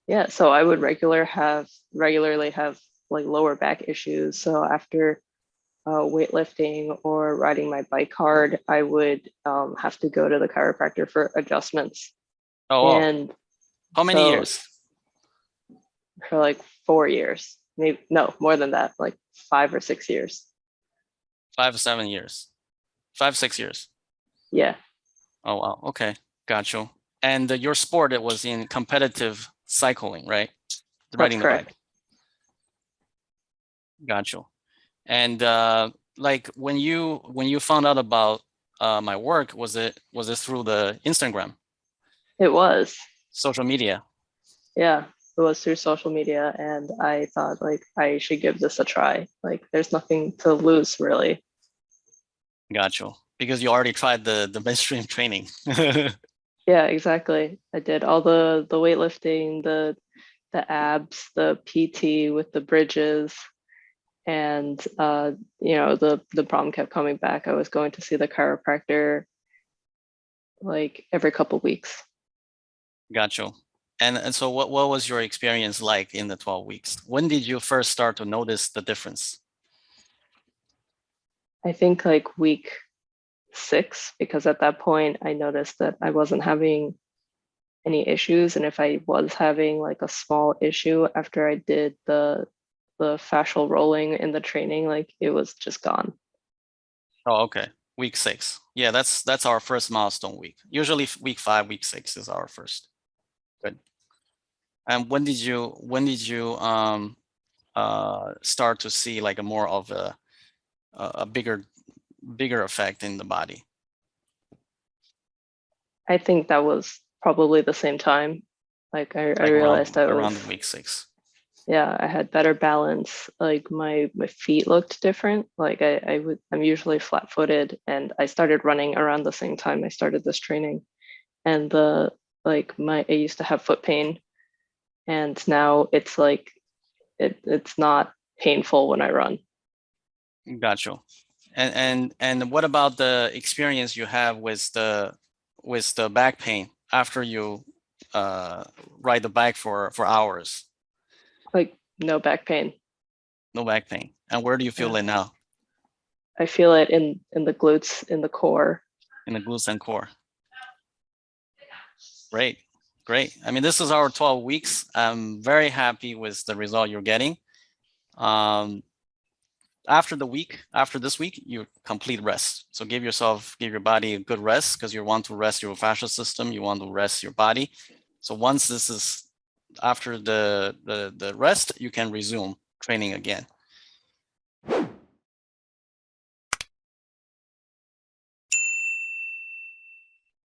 Yeah, so I would regularly have like lower back issues. So after weightlifting or riding my bike hard, I would have to go to the chiropractor for adjustments. Oh, wow. And How many so years? for like 4 years, maybe no, more than that, like 5 or 6 years. 5 or 7 years. 5, 6 years. Yeah, Oh, wow. Okay. Got you. And your sport, it was in competitive cycling, right? that's Riding the bike. correct. Got you. And like when you found out about my work, was it through the Instagram, It was. social media? Yeah, it was through social media, and I thought like I should give this a try. Like there's nothing to lose really. Got you. Because you already tried the mainstream training. Yeah, exactly. I did all the weightlifting, the abs, the PT with the bridges, and the problem kept coming back. I was going to see the chiropractor like every couple weeks. Got you. And so what was your experience like in the 12 weeks? When did you first start to notice the difference? I think like week 6, because at that point I noticed that I wasn't having any issues, and if I was having like a small issue after I did the fascial rolling in the training, like it was just gone. Oh, okay. Week 6. Yeah, that's our first milestone week. Usually week 5, week 6 is our first. Good. And when did you start to see like a more of a bigger effect in the body? I think that was probably the same time. Like I Like realized I was, around the week 6. yeah, I had better balance. Like my feet looked different. Like I'm usually flat-footed, and I started running around the same time I started this training. And I used to have foot pain, and now it's like it's not painful when I run. Got you. And what about the experience you have with the back pain after you ride the bike for hours? Like no back pain. No back pain. And where do you feel Yeah. it now? I feel it in the glutes, in the core. In the glutes and core. Great, great. I mean, this is our 12 weeks. I'm very happy with the result you're getting. Um, after this week, you complete rest. So give your body a good rest, because you want to rest your fascial system. You want to rest your body. So once this is after the rest, you can resume training again.